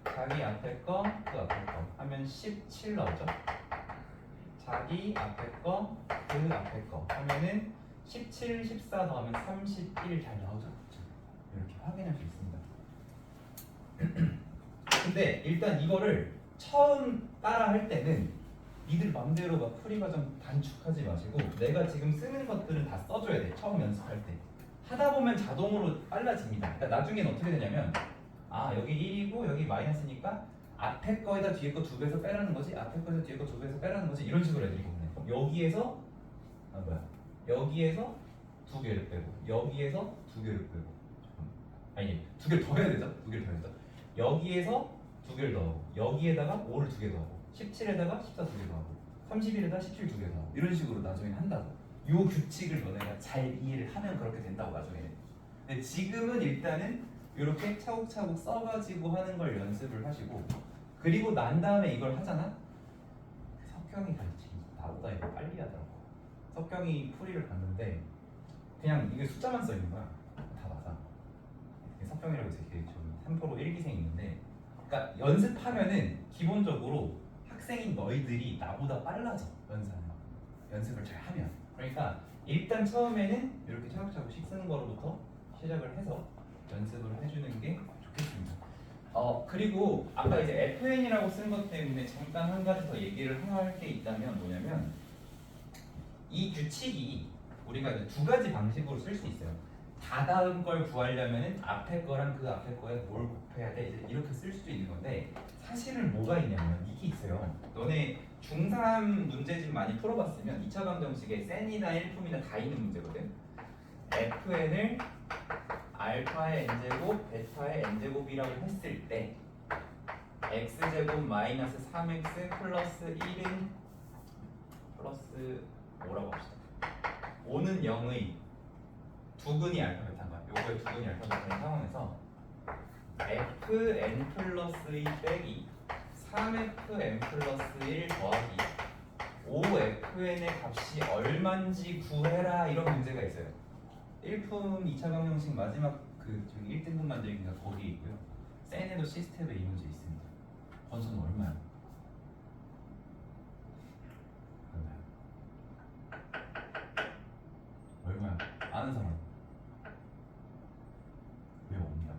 자기 앞에 거 그 앞에 거 하면 17 나오죠. 자기 앞에 거 그 앞에 거 하면은 17, 14 더하면 31 잘 나오죠. 이렇게 확인할 수 있습니다. 근데 일단 이거를 처음 따라 할 때는 니들 맘대로 막 풀이 과정 단축하지 마시고 내가 지금 쓰는 것들은 다 써줘야 돼. 처음 연습할 때 하다 보면 자동으로 빨라집니다. 그러니까 나중에는 어떻게 되냐면 아 여기 1이고 여기 마이너스니까 앞에 거에다 뒤에 거 2배에서 빼라는 거지, 앞에 거에다 뒤에 거 2배에서 빼라는 거지, 이런 식으로 애들이 보내. 그럼 여기에서 여기에서 2개를 빼고 여기에서 2개를 빼고 아니 2개를 더 해야 되죠? 2개를 더 해야 되죠? 여기에서 2개를 더하고 여기에다가 5를 2개 더하고 17에다가 14 2개 더하고 31에다가 17 2개 더하고 이런 식으로 나중에 한다고. 요 규칙을 너네가 잘 이해를 하면 그렇게 된다고 나중에는. 근데 지금은 일단은 이렇게 차곡차곡 써가지고 하는 걸 연습을 하시고, 그리고 난 다음에 이걸 하잖아? 석경이 가르치기 나보다 이거 빨리 하더라고. 석경이 풀이를 봤는데 그냥 이게 숫자만 써 있는 거야. 다 맞아. 석경이라고 해서 이렇게 저기 3프로 1기생이 있는데, 그러니까 연습하면은 기본적으로 학생인 너희들이 나보다 빨라져. 연습을 잘 하면. 그러니까 일단 처음에는 이렇게 차곡차곡씩 쓰는 거로부터 시작을 해서 연습을 해주는 게 좋겠습니다. 그리고 아까 이제 FN이라고 쓴 것 때문에 잠깐 한 가지 더 얘기를 할 게 있다면 뭐냐면, 이 규칙이 우리가 이제 두 가지 방식으로 쓸 수 있어요. 다다음 걸 구하려면은 앞에 거랑 그 앞에 거에 뭘 곱해야 돼, 이제 이렇게 쓸 수도 있는 건데, 사실은 뭐가 있냐면 이게 있어요. 너네 중3 문제집 많이 풀어봤으면 2차 방정식에 센이나 1품이나 다 있는 문제거든. FN을 알파의 n제곱, 베타의 n제곱이라고 했을 때 x제곱 마이너스 3x 플러스 1은 플러스 5라고 합시다. 5는 0의 두근이 알파 베타인 거야. 요거의 두근이 알파 베타인 상황에서 fn 플러스 2 빼기 3fn 플러스 1 더하기 5fn의 값이 얼만지 구해라, 이런 문제가 있어요. 1품 2차 방정식 마지막 그 저기 1등분 만들기가 거기에 있고요. 센에도 시스템에 이 문제 있습니다. 건수는 얼마야? 얼마야? 아는 사람? 왜 없냐?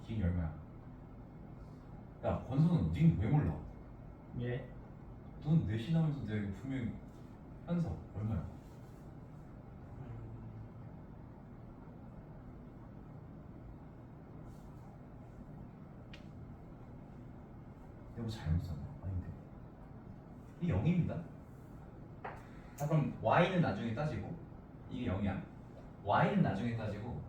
기억이 얼마야? 야, 권수는 닌 왜 몰라? 예. 넌 내신하면서 내가 이거 분명히 현서 얼마야? 내가 뭐 잘못 썼나? 아닌데 이 0입니다. 자, 그럼 y는 나중에 따지고, 이게 0이야. y는 나중에 따지고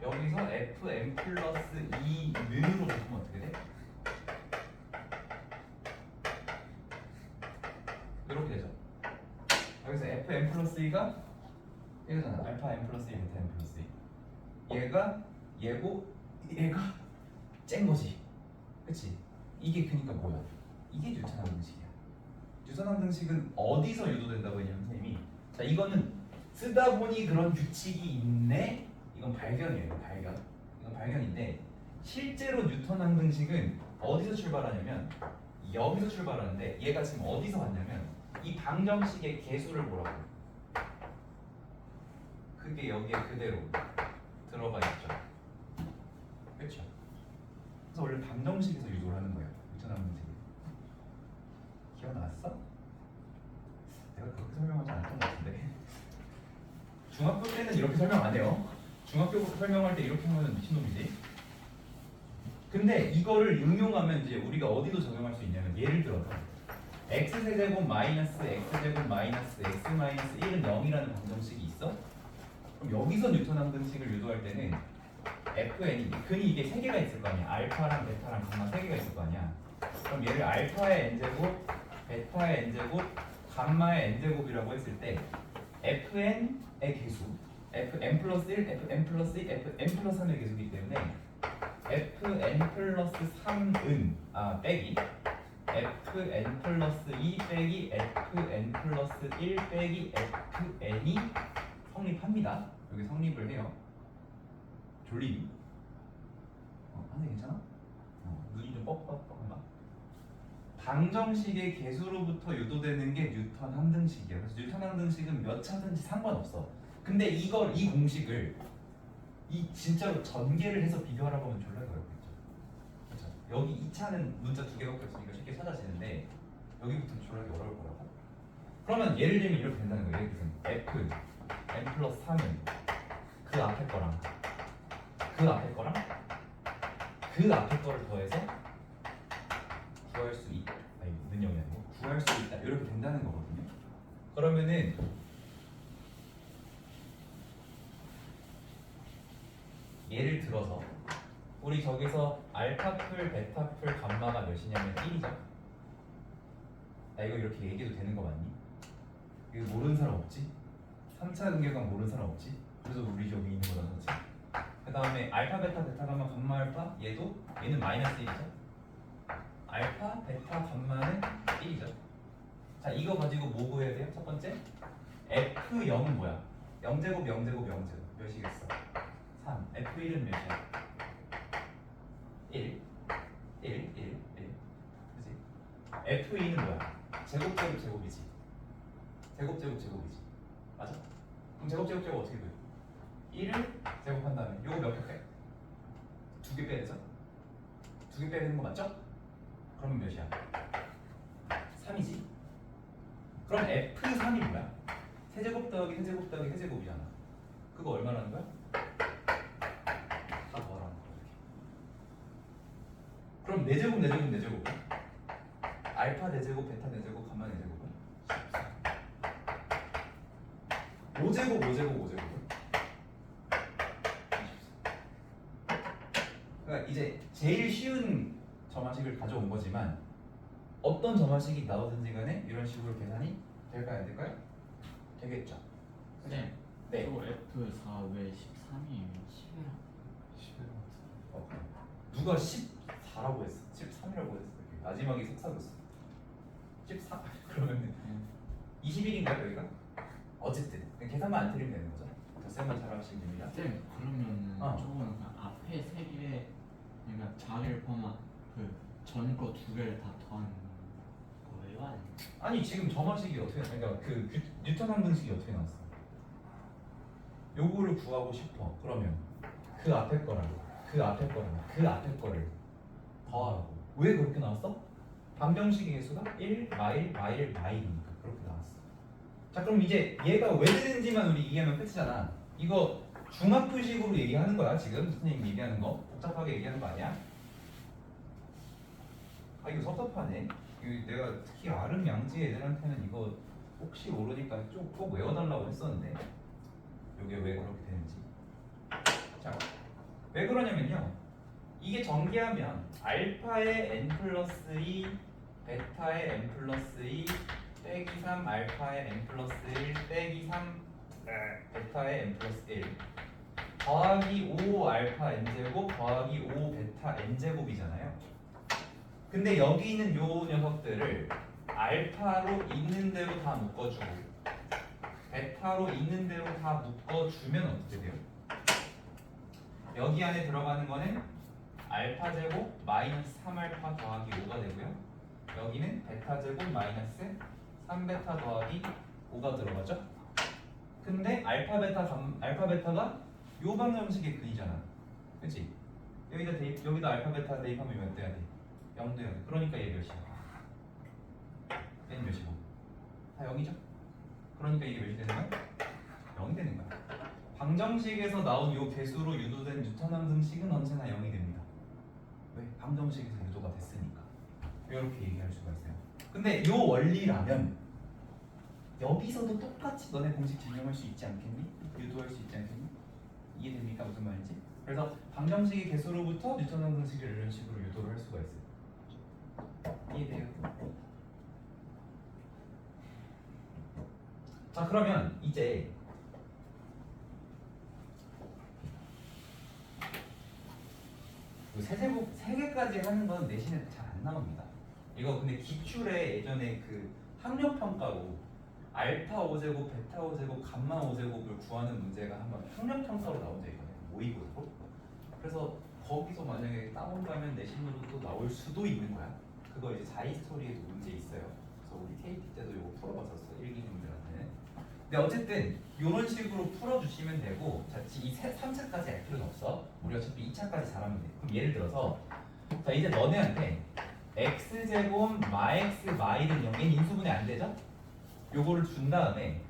여기서 fm 플러스 2는으로 바꾸면 어떻게 돼? 이렇게 되죠. 여기서 fm 플러스 2가 이거잖아. 알파 m 플러스 2, 베타 m 플러스 2. 얘가 얘고 얘가 짠 거지. 그치? 이게 그니까 뭐야? 이게 뉴턴 항등식이야. 뉴턴 항등식은 어디서 유도된다고 했냐면 선생님이, 자 이거는 쓰다 보니 그런 규칙이 있네? 이건 발견이에요. 이건 발견인데, 실제로 뉴턴 항등식은 어디서 출발하냐면 여기서 출발하는데, 얘가 지금 어디서 왔냐면 이 방정식의 개수를 보라고. 그게 여기에 그대로 들어가 있죠. 그렇죠? 그래서 원래 방정식에서 유도를 하는 거예요. 뉴턴 항등식이. 기억났어? 내가 그렇게 설명하지 않았던 것 같은데. 중학교 때는 이렇게 설명 안 해요. 중학교 설명할 때 이렇게 하면 미친놈이지. 근데 이거를 응용하면 이제 우리가 어디도 적용할 수 있냐면 예를 들어서 x세제곱 마이너스 x제곱 마이너스 x 마이너스 1은 0이라는 방정식이 있어? 그럼 여기서 뉴턴 항등식을 유도할 때는 fn이 근이 이게 세 개가 있을 거 아니야. 알파랑 베타랑 감마 세 개가 있을 거 아니야. 그럼 얘를 알파의 n제곱, 베타의 n제곱, 감마의 n제곱이라고 했을 때 fn의 개수 fn 플러스 1, fn 플러스 2, fn 플러스 3의 개수이기 때문에 fn 플러스 3은 빼기 fn 플러스 2 빼기 fn 플러스 1 빼기 fn이 성립합니다. 여기 성립을 해요. 졸리니? 한세 괜찮아? 눈이 좀 뻑뻑뻑한가? 방정식의 개수로부터 유도되는 게 뉴턴 항등식이야. 그래서 뉴턴 항등식은 몇 차든지 상관없어. 근데 이 공식을 진짜로 전개를 해서 비교하라고 하면 졸라 어렵겠죠. 그렇죠? 여기 2차는 문자 2개밖에 없으니까 쉽게 찾아지는데 여기부터는 졸라 어려울 거라고. 그러면 예를 들면 이렇게 된다는 거예요. 예를 들면 f n 플러스 3은 그 앞에 거랑 그 앞에 거랑 그 앞에 거를 더해서 구할 수 있다. 아니 능력이 아니고 구할 수 있다. 이렇게 된다는 거거든요. 그러면은 예를 들어서 우리 저기서 알파풀, 베타풀, 감마가 몇이냐면 1이죠. 나 이거 이렇게 얘기해도 되는 거 맞니? 이거 모르는 사람 없지? 3차 근계관 모르는 사람 없지? 그래서 우리 저기 있는 거다 그렇지? 그 다음에 알파, 베타, 베타, 감마, 감마, 알파 얘는 마이너스 1이죠. 알파, 베타, 감마는 1이죠. 자 이거 가지고 뭐 구해야 돼요? 첫 번째 F0은 뭐야? 0제곱, 0제곱, 0제곱 몇이겠어? 3. F1은 몇이야? 1 그치? F2는 뭐야? 제곱, 제곱, 제곱이지. 제곱, 제곱, 제곱이지. 맞아? 그럼 제곱, 제곱, 제곱 어떻게 돼? 1을 제곱한 다음에 요거 몇 개 빼? 2개 빼야 되죠? 2개 빼야 되는 거 맞죠? 그러면 몇이야? 3이지? 그럼 F3이 뭐야? 세제곱 더하기 세제곱 더하기 세제곱이잖아. 그거 얼마라는 거야? 다 더하라는 거야. 그럼 4제곱 4제곱 4제곱 알파 4제곱 베타 4제곱 감마 4제곱은 5제곱 5제곱 5제곱은 그러니까 이제 제일 쉬운 점화식을 가져온 거지만 어떤 점화식이 나오든지 간에 이런 식으로 계산이 될까요? 안 될까요? 되겠죠. 네. 네. 또 F4 왜 13이에요? 11 누가 14라고 했어? 13이라고 했어. 마지막에 속삭였어. 14 그러면 21인가요 여기가? 어쨌든 계산만 안 틀리면 되는 거죠. 덧셈만 잘 하시면 됩니다. 쌤 그러면은 어. 저거는 그냥 앞에 3개 그러니까 자리를 포함한 그 전 거 2개를 다 더하는 거예요? 아니면? 아니 지금 점화식이 어떻게 그러니까 그 뉴턴 항등식이 어떻게 나왔어? 요거를 구하고 싶어. 그러면 그 앞에 거랑 그 앞에 거랑 그 앞에 거를 더하라고. 왜 그렇게 나왔어? 방정식의 개수가 1, 마일, 마일, 마일이니까 그렇게 나왔어. 자 그럼 이제 얘가 왜 되는지만 우리 이해하면 끝이잖아. 이거 중학교식으로 얘기하는 거야 지금 선생님 얘기하는 거. 복잡하게 얘기하는 거 아니야? 아 이거 섭섭하네. 이거 내가 특히 아름 양지 애들한테는 이거 혹시 모르니까 꼭 외워달라고 했었는데 이게 왜 그렇게 되는지. 자, 왜 그러냐면요. 이게 전개하면 알파의 n 플러스 2, 베타의 n 플러스 2, 빼기 3, 알파의 n 플러스 1, 빼기 3, 베타의 n 플러스 1 더하기 5 알파 n제곱 더하기 5 베타 n제곱이잖아요. 근데 여기 있는 요 녀석들을 알파로 있는 대로 다 묶어주고 베타로 있는 대로 다 묶어주면 어떻게 돼요? 여기 안에 들어가는 거는 알파 제곱 마이너스 3알파 더하기 5가 되고요. 여기는 베타 제곱 마이너스 3베타 더하기 5가 들어가죠. 근데 알파 베타가 요 방정식의 근이잖아. 그렇지? 여기다 알파 베타 대입하면 몇 돼야 돼? 0 돼야 돼. 그러니까 얘 몇이야? 얘는 몇이고? 다 0이죠? 그러니까 이게 몇이 되는 거야? 0이 되는 거야. 방정식에서 나온 요 배수로 유도된 뉴턴 함승식은 언제나 0이 됩니다. 왜? 방정식에서 유도가 됐으니까. 이렇게 얘기할 수가 있어요. 근데 요 원리라면 여기서도 똑같이 너네 공식 적용할 수 있지 않겠니? 유도할 수 있지 않겠니? 이해됩니까? 무슨 말인지? 그래서 방정식의 개수로부터 뉴턴 함승식을 이런 식으로 유도를 할 수가 있어요. 이해돼요? 자, 그러면 이제 그 세제곱 3개까지 하는 건 내신에 잘 안 나옵니다. 이거 근데 기출에 예전에 그 학력 평가로 알파 5제곱, 베타 5제곱, 감마 5제곱을 구하는 문제가 한번 학력 평가로 나온 적이 있거든요. 모의고사로. 그래서 거기서 만약에 따온다면 내신으로 또 나올 수도 있는 거야. 그거 이제 자이스토리에도 문제 있어요. 그래서 우리 KT 때도 이거 풀어봤었어. 일기생들한테는. 근데 어쨌든 이런 식으로 풀어주시면 되고, 자, 이 3차까지 알 필요는 없어. 우리 어차피 2차까지 잘하면 돼. 그럼 예를 들어서 자, 이제 너네한테 x제곱 마x y는 0인 인수분해 안 되죠? 요거를 준 다음에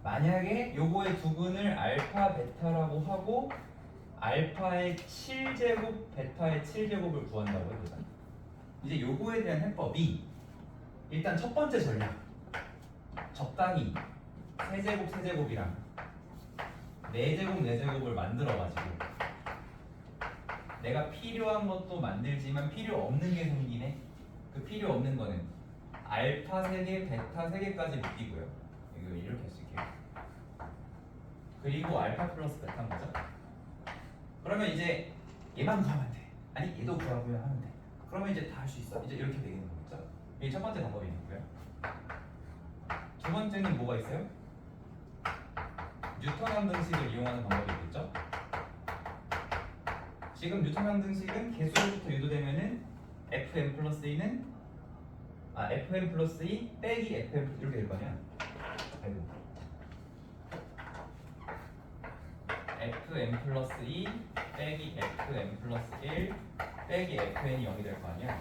만약에 요거의 두근을 알파 베타라고 하고 알파의 7제곱 베타의 7제곱을 구한다고 해보자. 이제 요거에 대한 해법이 일단 첫 번째 전략, 적당히 세제곱 세제곱이랑 4제곱 4제곱을 만들어가지고 내가 필요한 것도 만들지만 필요 없는 게 생기네. 그 필요 없는 거는 알파 3개, 베타 3개까지 묶이고요. 이거 이렇게 할 수 있게요. 그리고 알파 플러스 베타인 거죠. 그러면 이제 얘만 구하면 돼. 아니 얘도 구하고요 하면 돼. 그러면 이제 다 할 수 있어. 이제 이렇게 되겠는 거죠. 이게 첫 번째 방법이 있고요. 두 번째는 뭐가 있어요? 뉴턴 함등식을 이용하는 방법이 있겠죠. 지금 뉴턴 함등식은 개수로부터 유도되면은 fm 플러스 2는 fm 플러스 2 빼기 fm 이렇게 될 거 아니야. 아이고. fm 플러스 2 빼기 fm 플러스 1 빼기 fn이 0이 될 거 아니야.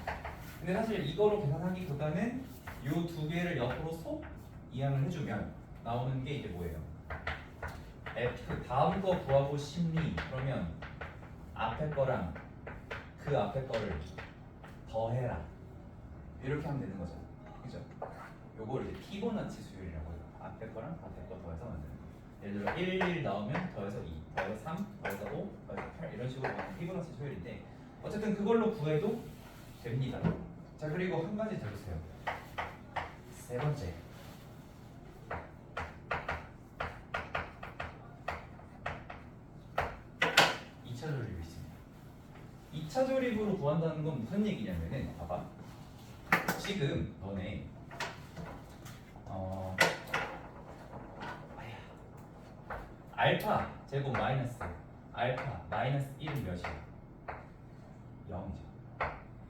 근데 사실 이거로 계산하기보다는 요 두 개를 옆으로 쏙 이항을 해주면 나오는 게 이제 뭐예요? f 다음 거 구하고 싶니? 그러면 앞에 거랑 그 앞에 거를 더해라. 이렇게 하면 되는 거죠. 그죠? 요걸 이제 피보나치 수열이라고 해요. 앞에 거랑 앞에 거 더해서 만드는 거. 예를 들어 1 나오면 더해서 2, 더해서 3, 더해서 5, 더해서 8 이런 식으로 가는 피보나치 수열인데 어쨌든 그걸로 구해도 됩니다. 자, 그리고 한 가지 더 있어요. 세 번째. 조립이 있습니다. 2차 조립으로 구한다는 건 무슨 얘기냐면은 봐봐. 지금 너네 알파 제곱 마이너스 알파 마이너스 1은 몇이야? 0이죠.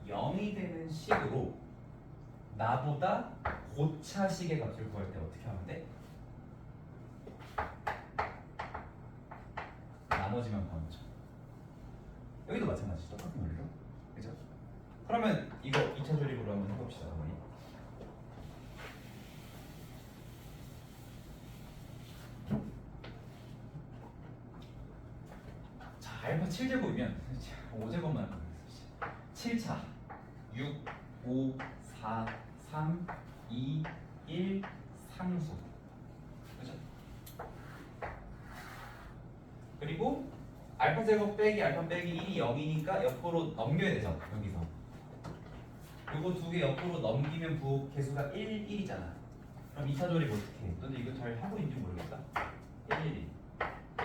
0이 되는 식으로 나보다 고차식의 값을 구할 때 어떻게 하면 돼? 나머지만 구하면 되죠. 여기도 마찬가지죠. 똑같은 원리로. 그죠? 그러면 이거 2차 조립으로 한번 해봅시다. 어머니. 자, 알파 7제곱이면 5제곱만 7차 6, 5, 4, 3, 2, 1 상수. 그죠? 그리고 알파 제곱 빼기 알파 빼기 1이 0이니까 옆으로 넘겨야 되죠. 여기서 요거 두 개 옆으로 넘기면 부호 개수가 1, 1이잖아. 그럼 2차 조립 어떻게 해? 근데 이거 잘 하고 있는지 모르겠다. 1, 1,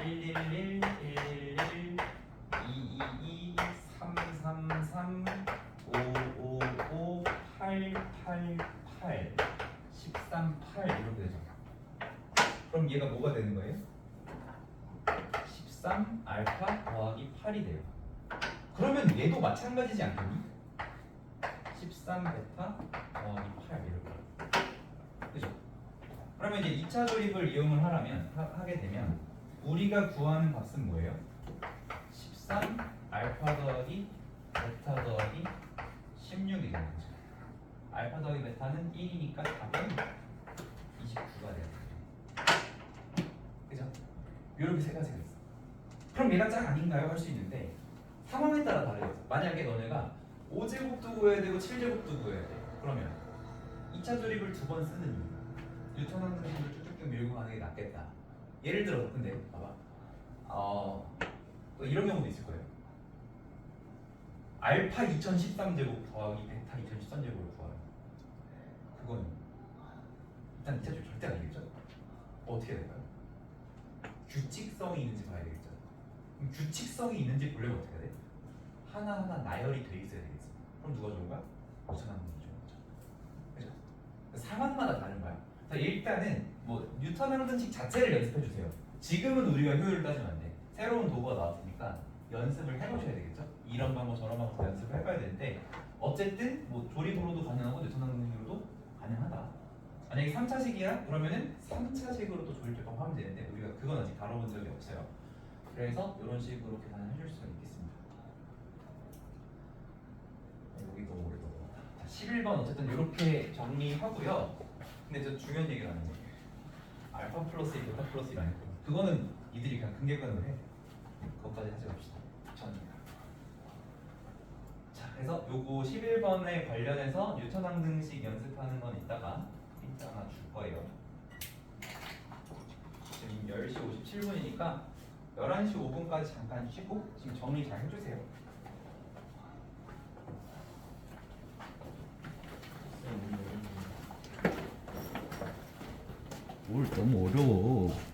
1, 1, 1, 1, 1, 2, 2, 2, 3, 3, 3, 5, 5, 5, 8, 8, 8, 13, 8 이렇게 되죠. 그럼 얘가 뭐가 되는 거예요? 13 알파 더하기 8이 돼요. 그러면 얘도 마찬가지지 않겠니? 13 베타 더하기 8 이렇게. 그죠? 그러면 이제 2차 조립을 이용을 하게 되면 우리가 구하는 값은 뭐예요? 13 알파 더하기 베타 더하기 16이 되는 거죠. 알파 더하기 베타는 1이니까 답은 29가 돼요. 그죠? 이렇게 세 가지가 있어. 그럼 얘가 짝 아닌가요? 할 수 있는데 상황에 따라 다르겠죠. 만약에 너네가 5제곱도 구해야 되고 7제곱도 구해야 돼. 그러면 2차 조립을 2번 쓰는 이유. 뉴턴 함수식을 쭉쭉쭉 밀고 가는 게 낫겠다. 예를 들어 근데 봐봐. 또 이런 경우도 있을 거예요. 알파 2013제곱 더하기 베타 2013제곱을 구하라. 그건 일단 2차 조립 절대 아니겠죠. 어떻게 해야 될까요? 규칙성이 있는지 봐야 되겠죠. 그럼 규칙성이 있는지 보려면 어떻게 해야 돼? 하나하나 나열이 돼 있어야 되겠어. 그럼 누가 좋은가? 뉴턴함수식이 좋은 거죠. 그죠? 상황마다 다른 거야. 자, 일단은 뭐 뉴턴함수식 자체를 연습해 주세요. 지금은 우리가 효율을 따지면 안 돼. 새로운 도구가 나왔으니까 연습을 해보셔야 되겠죠. 이런 방법 저런 방법 다 연습을 해봐야 되는데 어쨌든 뭐 조립으로도 가능하고 뉴턴함수식으로도 가능하다. 만약에 3차식이야? 그러면은 3차식으로도 조립제법 하면 되는데 우리가 그건 아직 다뤄본 적이 없어요. 그래서 이런 식으로 계산을 해줄 수가 있겠습니다. 여기 너무 오래 넘어갔다. 자, 11번 어쨌든 이렇게 정리하고요. 근데 저 중요한 얘기를 하는 거예요. 알파 플러스 1, 베타 플러스 1 아니고 그거는 이들이 그냥 근계관으로 해. 그것까지 하지 맙시다. 전입니다. 자, 그래서 요거 11번에 관련해서 뉴턴 항등식 연습하는 건 이따가 힌트 하나 줄 거예요. 지금 10시 57분이니까 11시 5분까지 잠깐 쉬고 지금 정리 잘 해주세요. 뭘 너무 어려워.